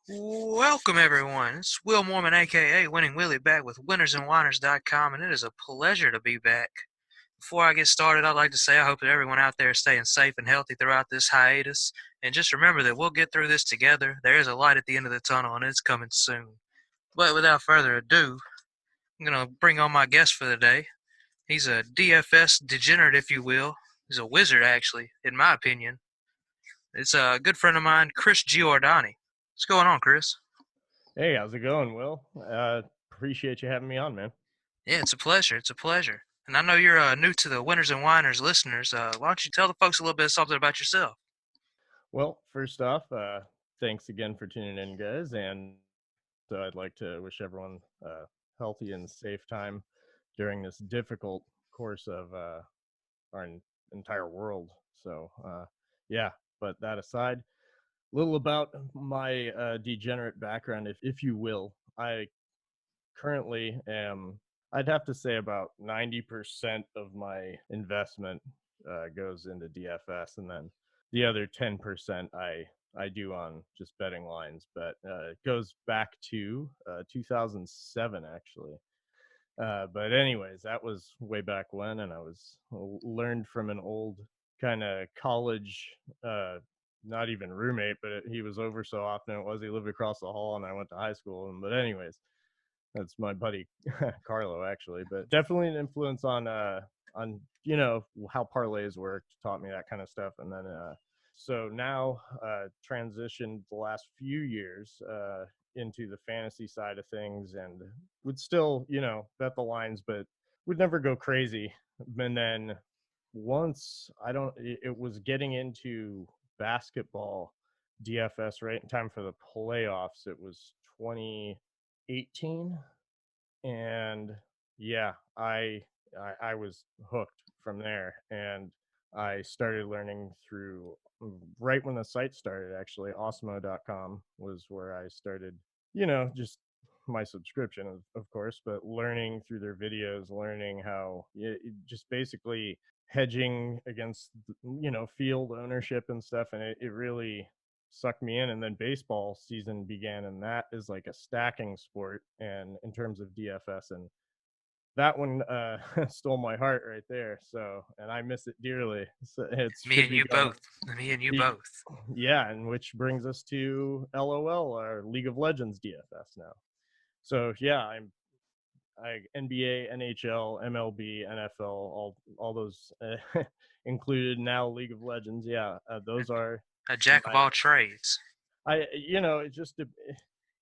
Welcome, everyone. It's Will Moorman, aka Winning Willie, back with winnersandwhiners.com, and it is a pleasure to be back. Before I get started, I'd like to say I hope that everyone out there is staying safe and healthy throughout this hiatus. And just remember that we'll get through this together. There is a light at the end of the tunnel, and it's coming soon. But without further ado, I'm going to bring on my guest for the day. He's a DFS degenerate, if you will. He's a wizard, actually, in my opinion. It's a good friend of mine, Chris Giordani. What's going on, Chris? Hey, how's it going, Will? Appreciate you having me on, man. Yeah, it's a pleasure. It's a pleasure. And I know you're new to the Winners and Whiners listeners. Why don't you tell the folks a little bit of something about yourself? Well, first off, thanks again for tuning in, guys. And so I'd like to wish everyone a healthy and safe time during this difficult course of our entire world. So, yeah, but that aside, a little about my degenerate background, if you will. I currently am, I'd have to say about 90% of my investment goes into DFS, and then the other 10% I do on just betting lines. But it goes back to 2007 actually. But anyways, that was way back when, and I was learned from an old kind of college, not even roommate, but he was over so often it was he lived across the hall, and I went to high school. But anyways, that's my buddy Carlo, actually. But definitely an influence on how parlays work. Taught me that kind of stuff, and then so now transitioned the last few years into the fantasy side of things, and would still bet the lines, but would never go crazy. And then once it was getting into basketball DFS right in time for the playoffs. It was 2018, and yeah, I was hooked from there, and I started learning through right when the site started. Actually, osmo.com was where I started. Just my subscription, of course, but learning through their videos, learning how just basically hedging against field ownership and stuff, and it really sucked me in. And then baseball season began, and that is like a stacking sport, and in terms of DFS, and that one stole my heart right there. So, and I miss it dearly. So it Me should and be you going. both. Me and you both. Yeah, and which brings us to LOL, our League of Legends DFS now. So yeah, I NBA, NHL, MLB, NFL, all those included now. League of Legends, yeah, those are A jack of my all trades. it just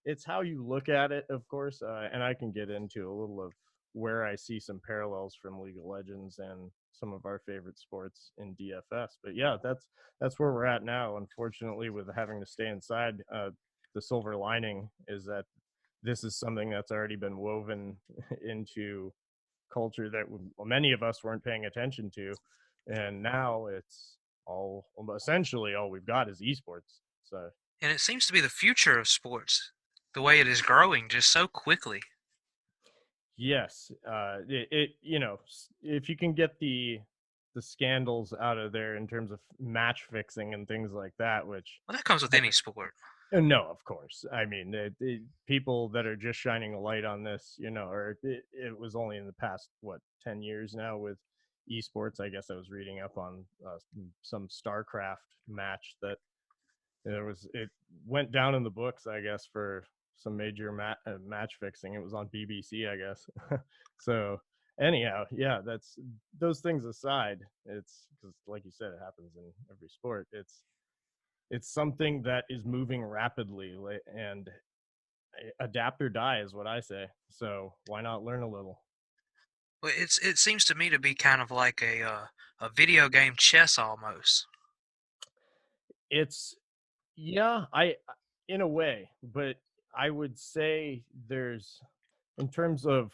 it's how you look at it, of course, and I can get into a little of where I see some parallels from League of Legends and some of our favorite sports in DFS. But yeah, that's where we're at now. Unfortunately, with having to stay inside, the silver lining is that this is something that's already been woven into culture that many of us weren't paying attention to, and now it's all essentially all we've got is esports. So And it seems to be the future of sports. The way it is growing just so quickly. yes, if you can get the scandals out of there in terms of match fixing and things like that, which Well, that comes with any sport. no, of course. I mean, people that are just shining a light on this, or it was only in the past, what, 10 years now with esports. I guess I was reading up on some StarCraft match that it went down in the books, I guess, for some major match fixing. It was on BBC, I guess. So, anyhow, yeah, that's those things aside. It's because, like you said, it happens in every sport. It's something that is moving rapidly, and adapt or die is what I say. So why not learn a little? Well, it seems to me to be kind of like a video game chess almost. It's yeah, I in a way, but I would say there's in terms of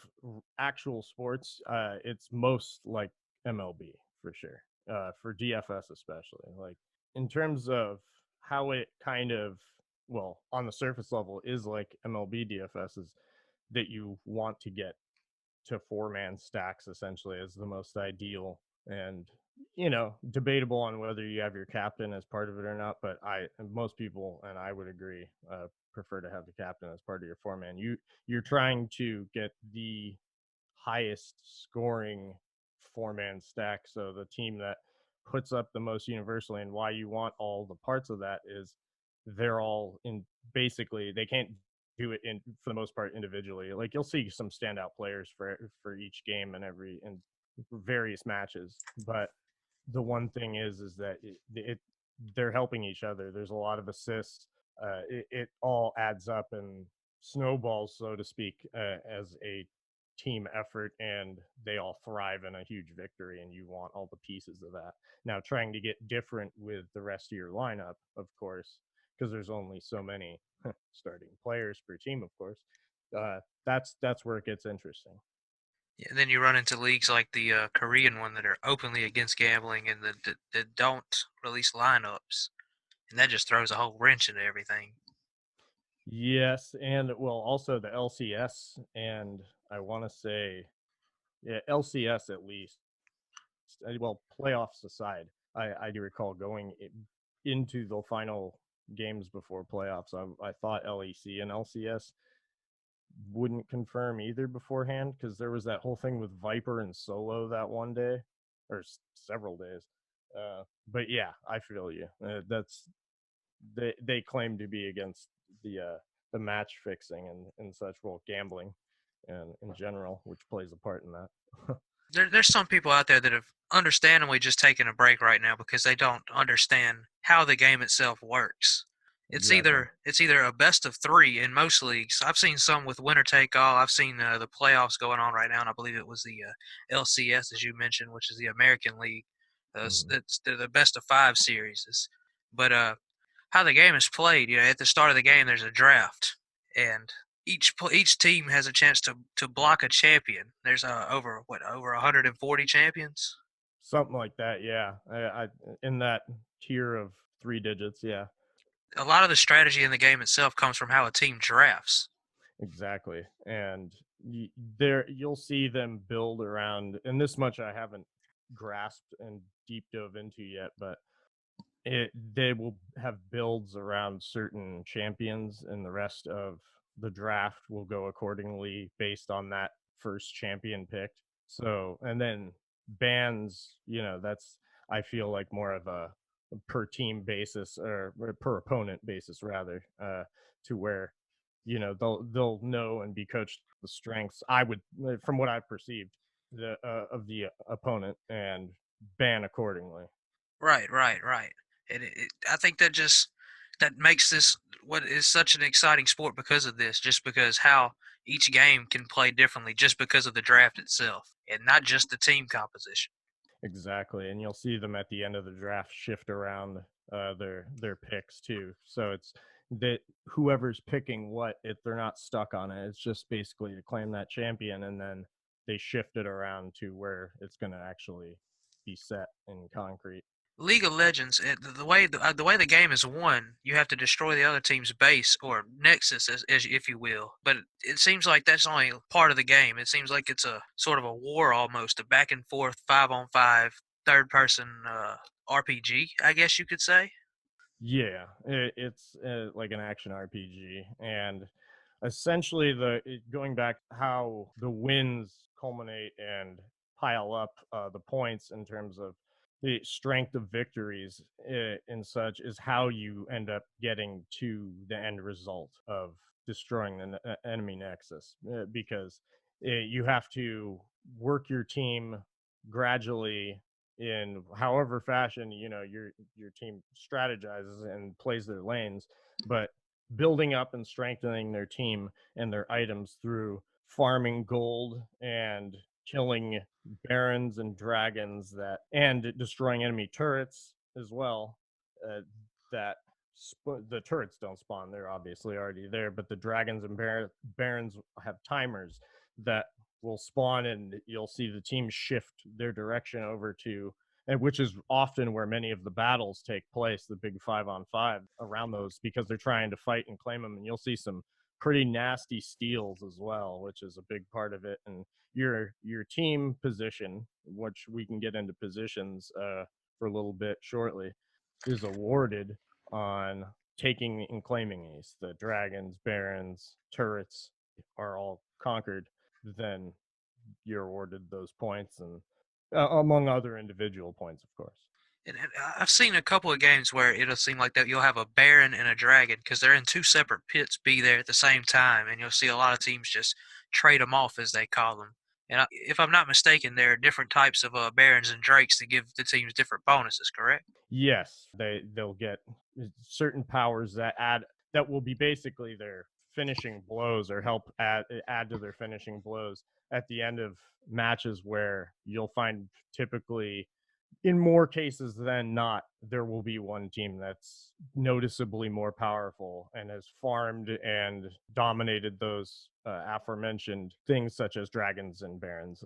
actual sports, it's most like MLB for sure. For DFS especially, like in terms of how it kind of on the surface level is like MLB DFS is that you want to get to 4-man stacks essentially as the most ideal, and debatable on whether you have your captain as part of it or not, but most people, and I would agree, prefer to have the captain as part of your four man. You're trying to get the highest scoring four man stack. So the team that puts up the most universally, and why you want all the parts of that is they're all in, basically they can't do it in for the most part individually. Like you'll see some standout players for each game and every and various matches, but the one thing is that they're helping each other. There's a lot of assists. It all adds up and snowballs, so to speak, as a team effort, and they all thrive in a huge victory. And you want all the pieces of that. Now, trying to get different with the rest of your lineup, of course, because there's only so many starting players per team, of course. That's where it gets interesting. Yeah, then you run into leagues like the Korean one that are openly against gambling and that don't release lineups, and that just throws a whole wrench into everything. Yes, and well, also the LCS, and I want to say, yeah, LCS at least. Well, playoffs aside, I do recall going into the final games before playoffs. I thought LEC and LCS wouldn't confirm either beforehand because there was that whole thing with Viper and Solo that one day or several days. But yeah, I feel you. That's they claim to be against the match fixing and such, well, gambling and in general, which plays a part in that. There's some people out there that have understandably just taken a break right now because they don't understand how the game itself works. Exactly. It's either a best of three in most leagues. I've seen some with winner take all. I've seen the playoffs going on right now, and I believe it was the LCS as you mentioned, which is the American League. Hmm. It's the best of five series. But how the game is played, at the start of the game there's a draft, and each team has a chance to block a champion. There's over 140 champions. Something like that, yeah. I in that tier of three digits, yeah. A lot of the strategy in the game itself comes from how a team drafts. Exactly. And there you'll see them build around, and this much I haven't grasped and deep dove into yet, but they will have builds around certain champions, and the rest of the draft will go accordingly based on that first champion picked. So, and then bans, that's, I feel like, more of a per team basis, or per opponent basis rather, to where they'll know and be coached the strengths, I would, from what I've perceived, the of the opponent, and ban accordingly. Right. And I think that makes this what is such an exciting sport because of this. Just because how each game can play differently, just because of the draft itself, and not just the team composition. Exactly, and you'll see them at the end of the draft shift around their picks too. So it's that whoever's picking what, if they're not stuck on it, it's just basically to claim that champion, and then they shift it around to where it's going to actually be set in concrete. League of Legends, the way the game is won, you have to destroy the other team's base or nexus, as if you will. But it seems like that's only part of the game. It seems like it's a sort of a war almost, a back and forth 5-on-5 third person RPG, I guess you could say. Yeah, it's like an action RPG, and essentially going back how the wins culminate and pile up the points in terms of the strength of victories, and such, is how you end up getting to the end result of destroying the enemy nexus, because you have to work your team gradually in however fashion your team strategizes and plays their lanes, but building up and strengthening their team and their items through farming gold and killing barons and dragons, that and destroying enemy turrets as well, uh, that the turrets don't spawn, they're obviously already there, but the dragons and barons have timers that will spawn, and you'll see the team shift their direction over to, and which is often where many of the battles take place, the big 5-on-5 around those, because they're trying to fight and claim them. And you'll see some pretty nasty steals as well, which is a big part of it. And your team position, which we can get into positions for a little bit shortly, is awarded on taking and claiming ace. The dragons, barons, turrets are all conquered. Then you're awarded those points, and among other individual points, of course. And I've seen a couple of games where it'll seem like that you'll have a Baron and a Dragon because they're in two separate pits be there at the same time, and you'll see a lot of teams just trade them off as they call them. And if I'm not mistaken, there are different types of Barons and Drakes that give the teams different bonuses, correct? Yes, they'll get certain powers that will be basically their finishing blows, or help add to their finishing blows at the end of matches, where you'll find, typically, in more cases than not, there will be one team that's noticeably more powerful and has farmed and dominated those aforementioned things, such as dragons and barons.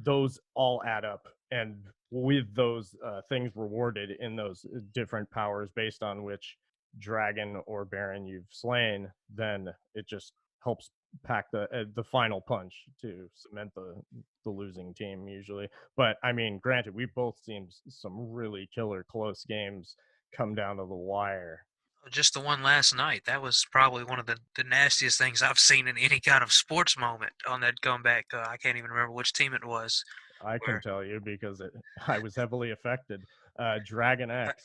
Those all add up, and with those things rewarded in those different powers based on which dragon or baron you've slain, then it just helps pack the final punch to cement the losing team usually. But I mean, granted, we've both seen some really killer close games come down to the wire. Just the one last night. That was probably one of the nastiest things I've seen in any kind of sports moment on that comeback. I can't even remember which team it was. I can Where tell you because I was heavily affected. Dragon I, X.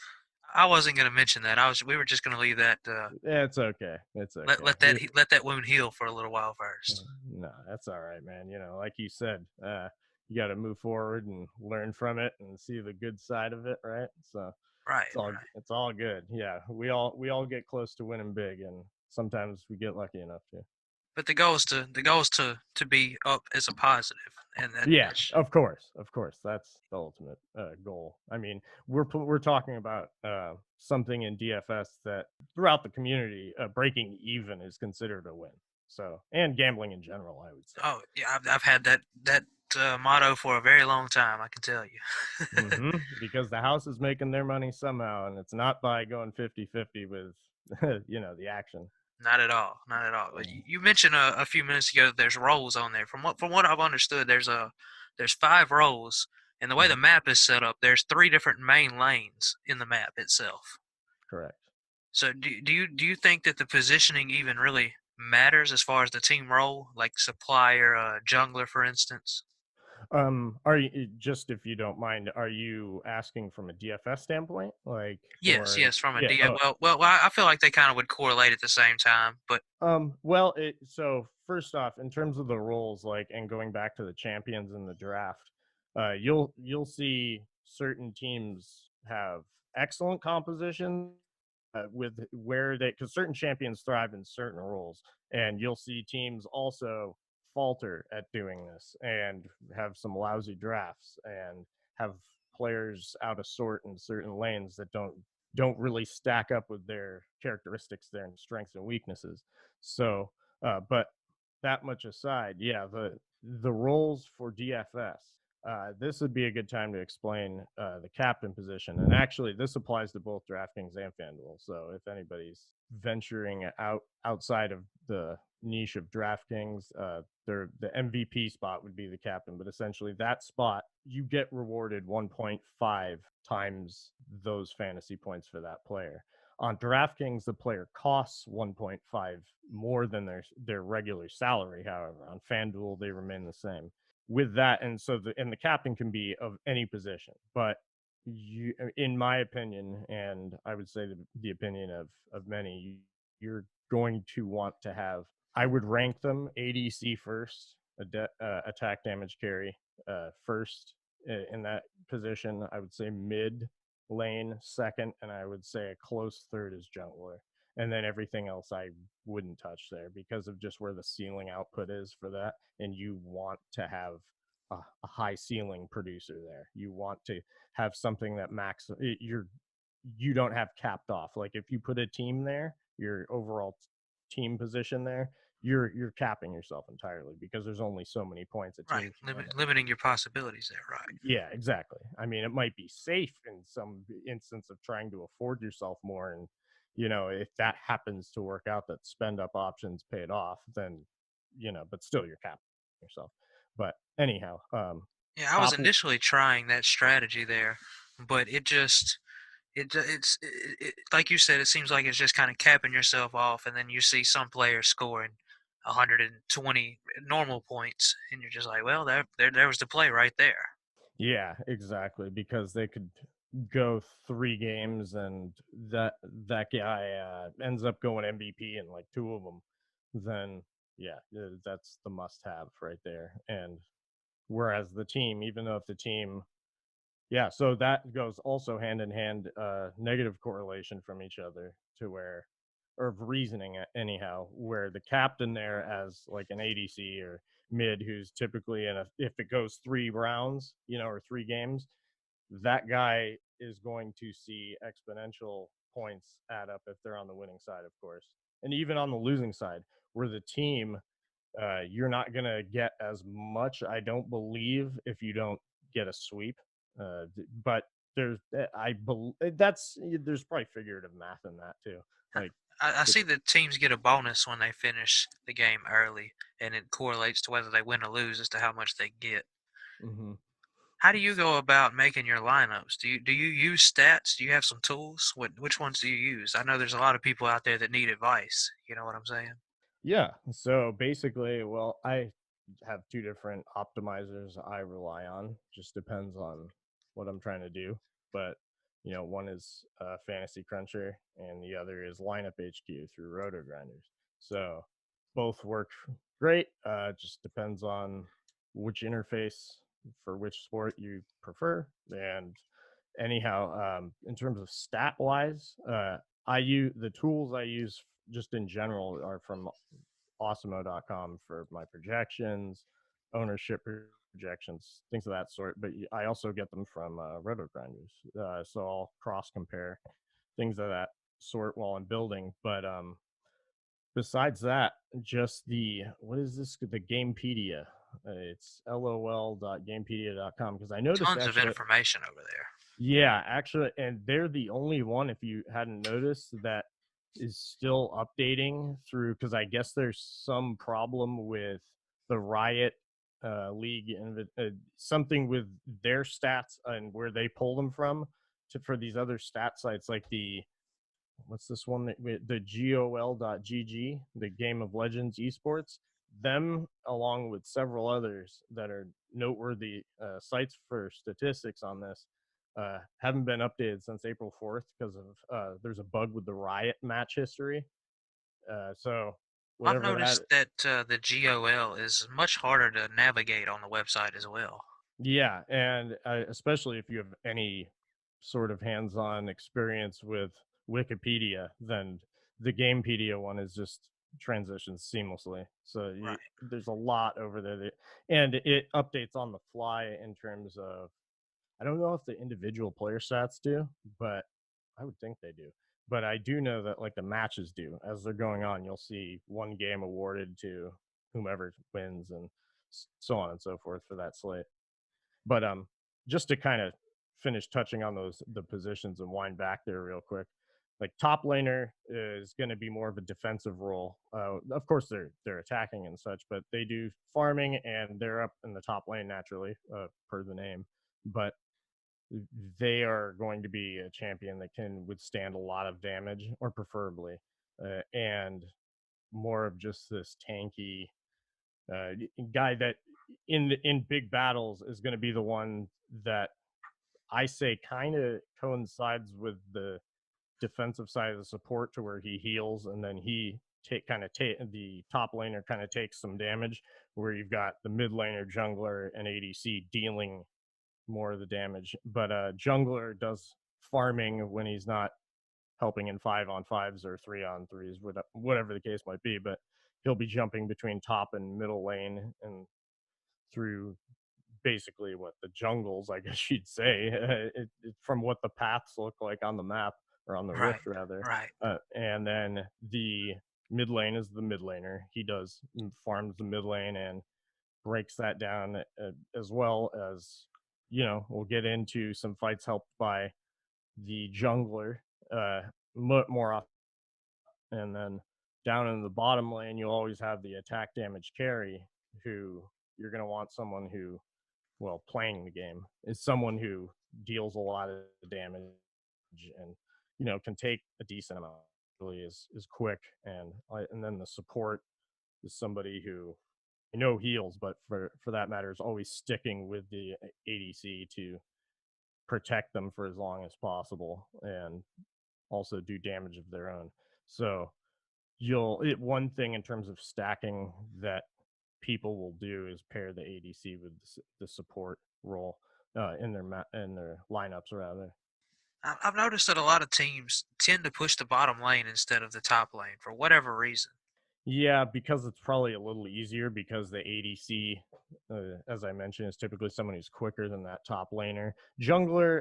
I wasn't going to mention that. We were just going to leave that. It's okay. It's Let okay. let that let that wound heal for a little while first. No, that's all right, man. Like you said, you got to move forward and learn from it and see the good side of it, right? So Right, it's all right. it's all good. Yeah, we all get close to winning big, and sometimes we get lucky enough to. But the goal is to be up as a positive, and Yeah, that's of course, that's the ultimate goal. I mean, we're talking about something in DFS that throughout the community, breaking even is considered a win. So, and gambling in general, I would say. oh yeah, I've had that motto for a very long time. I can tell you. Because the house is making their money somehow, and it's not by going 50-50 with the action. Not at all. Not at all. But Mm, you mentioned a few minutes ago that there's roles on there. From what I've understood, there's 5 roles, and the way the mhm, map is set up, there's 3 different main lanes in the map itself. correct. So do you think that the positioning even really matters as far as the team role, like supplier, jungler, for instance? Are you, just if you don't mind, are you asking from a DFS standpoint, like, Yes, or yes, from a yeah? D. Well, I feel like they kind of would correlate at the same time, but Well, so first off, in terms of the roles, like, and going back to the champions in the draft, you'll see certain teams have excellent composition with where they, because certain champions thrive in certain roles, and you'll see teams also falter at doing this and have some lousy drafts and have players out of sort in certain lanes that don't really stack up with their characteristics, their strengths and weaknesses. So, but that much aside, yeah, the roles for DFS. This would be a good time to explain the captain position, and actually, this applies to both DraftKings and FanDuel. So, if anybody's venturing outside of the niche of DraftKings, the MVP spot would be the captain, but essentially, that spot you get rewarded 1.5 times those fantasy points for that player. On DraftKings, the player costs 1.5 more than their regular salary. However, on FanDuel, they remain the same. With that, and so the captain can be of any position, but in my opinion, and I would say the opinion of many, you're going to want to have. I would rank them ADC first, attack damage carry first in that position. I would say mid lane second, and I would say a close third is jungler. And then everything else I wouldn't touch there because of just where the ceiling output is for that. And you want to have a high ceiling producer there. You want to have something that you don't have capped off. Like if you put a team there, your overall team position there, you're capping yourself entirely because there's only so many points a right, team can win. limiting your possibilities there, right? Yeah, exactly. I mean, it might be safe in some instance of trying to afford yourself more and if that happens to work out, that spend up options paid off, then but still you're capping yourself. But anyhow, Yeah, I was top. initially trying that strategy there, but it just like you said, it seems like it's just kind of capping yourself off, and then you see some players scoring 120 normal points, and you're just like, well, there was the play right there. Yeah, exactly, because they could go 3 games and that guy ends up going MVP in like 2 of them. Then yeah, that's the must-have right there. And whereas the team, even though if the team, yeah, so that goes also hand in hand, negative correlation from each other to where, or of reasoning anyhow, where the captain there as like an ADC or mid who's typically in a, if it goes 3 rounds, or 3 games, that guy is going to see exponential points add up if they're on the winning side, of course. And even on the losing side, where the team, you're not going to get as much, I don't believe, if you don't get a sweep. But there's, I believe that's, there's probably figurative math in that too. I, Like, I the, see that teams get a bonus when they finish the game early, and it correlates to whether they win or lose as to how much they get. mhm. How do you go about making your lineups? Do you use stats? Do you have some tools? Which ones do you use? I know there's a lot of people out there that need advice. You know what I'm saying? Yeah. So basically, well, I have 2 different optimizers I rely on. Just depends on what I'm trying to do. But one is Fantasy Cruncher, and the other is Lineup HQ through Roto Grinders. So both work great. Just depends on which interface for which sport you prefer. And anyhow, in terms of stat wise, I use the tools I use just in general are from awesemo.com for my projections, ownership projections, things of that sort. But I also get them from Roto Grinders, so I'll cross compare things of that sort while I'm building. But besides that, just the, what is this? The Gamepedia. It's lol.gamepedia.com, because I noticed Tons of actually, information over there. yeah, actually, and they're the only one, if you hadn't noticed, that is still updating through, because I guess there's some problem with the Riot League and something with their stats and where they pull them from for these other stat sites, like the, what's this one that the gol.gg, the Game of Legends esports, them along with several others that are noteworthy sites for statistics on this, haven't been updated since April 4th because of there's a bug with the Riot match history. So I've whatever that, noticed that the GOL is much harder to navigate on the website as well. yeah, and especially if you have any sort of hands-on experience with Wikipedia, then the Gamepedia one is just transitions seamlessly. So Right. there's a lot over there, and it updates on the fly in terms of, I don't know if the individual player stats do, but I would think they do. But I do know that like the matches do. As they're going on, you'll see one game awarded to whomever wins, and so on and so forth for that slate. But just to kind of finish touching on the positions and wind back there real quick. Like top laner is going to be more of a defensive role. Of course, they're attacking and such, but they do farming and they're up in the top lane naturally, per the name. But they are going to be a champion that can withstand a lot of damage, or preferably, and more of just this tanky guy that in big battles is going to be the one that I say kind of coincides with the defensive side of the support, to where he heals and then he take the top laner kind of takes some damage, where you've got the mid laner, jungler, and ADC dealing more of the damage. But jungler does farming when he's not helping in 5-on-5s or 3-on-3s, whatever the case might be. But he'll be jumping between top and middle lane and through basically what the jungles, I guess you'd say, from what the paths look like on the map, or on the Right. rift rather. Right. And then the mid lane is the mid laner. He does farms the mid lane and breaks that down, as well as, we'll get into some fights helped by the jungler, more often And then down in the bottom lane, you'll always have the attack damage carry, who you're going to want someone who, well, playing the game is someone who deals a lot of damage and, can take a decent amount. Really is quick, and then the support is somebody who heals, but for that matter is always sticking with the ADC to protect them for as long as possible and also do damage of their own. So one thing in terms of stacking that people will do is pair the ADC with the support role in their lineups rather. I've noticed that a lot of teams tend to push the bottom lane instead of the top lane for whatever reason. Yeah, because it's probably a little easier because the ADC, as I mentioned, is typically someone who's quicker than that top laner. Jungler,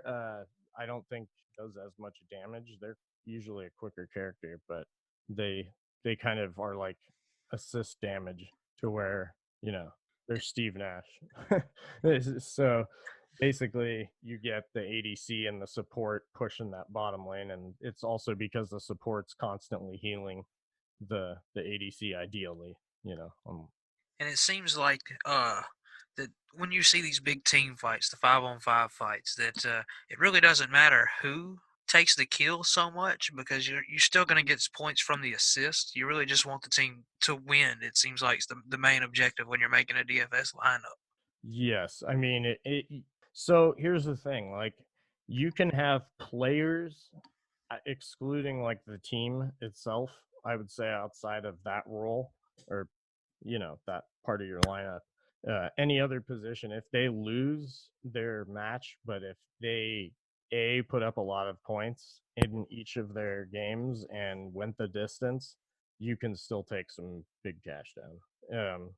I don't think does as much damage. They're usually a quicker character, but they they kind of are like assist damage to where they're Steve Nash. So basically, you get the ADC and the support pushing that bottom lane, and it's also because the support's constantly healing the ADC ideally, And it seems like that when you see these big team fights, the 5-on-5 fights, that it really doesn't matter who takes the kill so much because you're still going to get points from the assist. You really just want the team to win. It seems like it's the main objective when you're making a DFS lineup. Yes, I mean so here's the thing, like you can have players excluding like the team itself, I would say outside of that role or that part of your lineup. Any other position, if they lose their match, but if they put up a lot of points in each of their games and went the distance, you can still take some big cash down.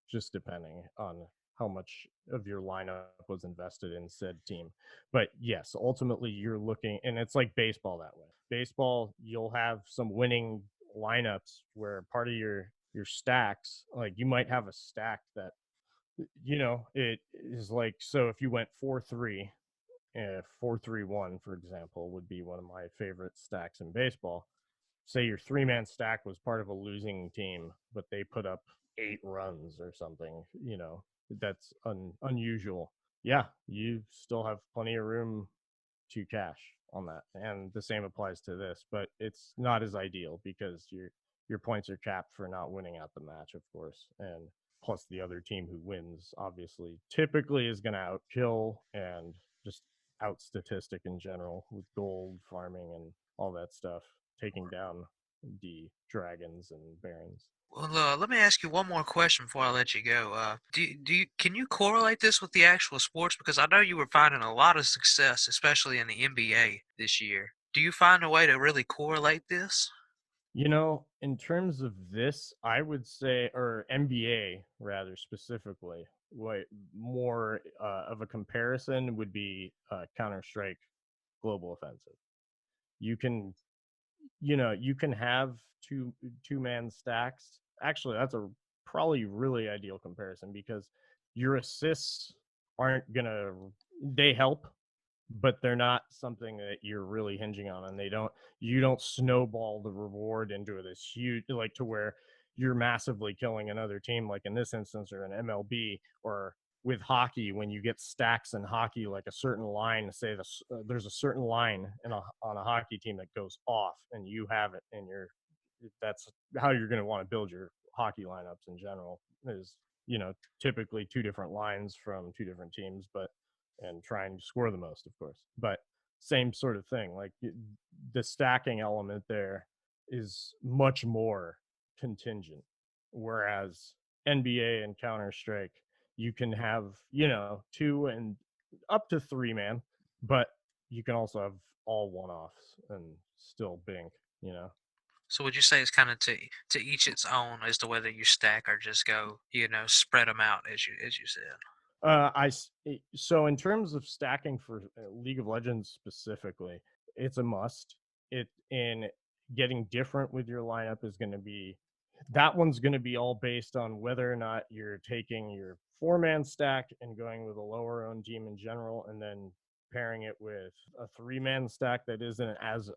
Just depending on how much of your lineup was invested in said team. But yes, ultimately you're looking, and it's like baseball that way. Baseball, you'll have some winning lineups where part of your stacks, like you might have a stack that it is like, so if you went 4-3, 4-3-1 for example would be one of my favorite stacks in baseball. Say your three-man stack was part of a losing team, but they put up 8 runs or something, that's unusual. Yeah, you still have plenty of room to cash on that. And the same applies to this, but it's not as ideal because your points are capped for not winning out the match, of course. And plus the other team who wins obviously typically is going to outkill and just out statistic in general with gold farming and all that stuff, taking down the dragons and barons. Well, let me ask you one more question before I let you go. Can you correlate this with the actual sports? Because I know you were finding a lot of success, especially in the NBA this year. Do you find a way to really correlate this? In terms of this, I would say, or NBA rather specifically, what more of a comparison would be Counter Strike Global Offensive. You can, you can have two-man stacks. Actually, that's a probably really ideal comparison because your assists aren't gonna, they help, but they're not something that you're really hinging on, and you don't snowball the reward into this huge, like to where you're massively killing another team, like in this instance, or an MLB, or with hockey when you get stacks in hockey, like a certain line, say there's a certain line on a hockey team that goes off and you have it, and that's how you're going to want to build your hockey lineups in general, is typically two different lines from two different teams, but and trying to score the most, of course. But same sort of thing. Like the stacking element there is much more contingent, whereas NBA and Counter Strike, you can have two and up to three man, but you can also have all one offs and still bink. You know. So would you say it's kind of to each its own as to whether you stack or just go, spread them out as you said? So in terms of stacking for League of Legends specifically, it's a must. It in getting different with your lineup is going to be, that one's going to be all based on whether or not you're taking your 4-man stack and going with a lower owned team in general, and then pairing it with a 3-man stack that isn't as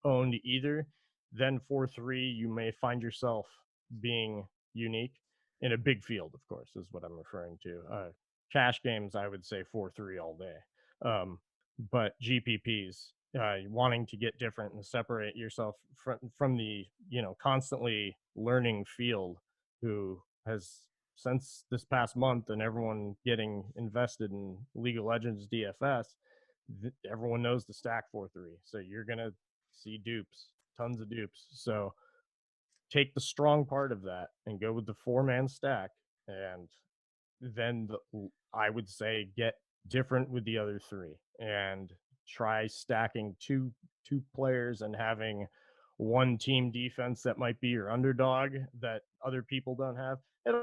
owned either. Then 4-3, you may find yourself being unique in a big field, of course, is what I'm referring to. Cash games, I would say 4-3 all day. But GPPs, wanting to get different and separate yourself from the constantly learning field, who has since this past month and everyone getting invested in League of Legends DFS, everyone knows the stack 4-3. So you're gonna see dupes, tons of dupes. So take the strong part of that and go with the 4-man stack, and then I would say get different with the other three and try stacking two players and having one team defense that might be your underdog that other people don't have. It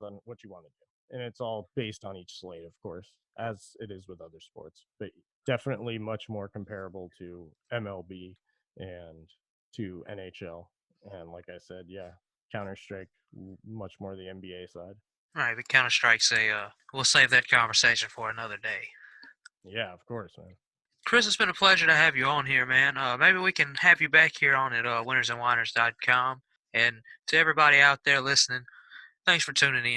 on what you want to do. And it's all based on each slate, of course, as it is with other sports, but definitely much more comparable to MLB and to NHL. And like I said, yeah, Counter Strike, much more the NBA side. All right, but Counter Strike's we'll save that conversation for another day. Yeah, of course, man. Chris, it's been a pleasure to have you on here, man. Maybe we can have you back here on at winnersandwhiners.com. And to everybody out there listening, thanks for tuning in.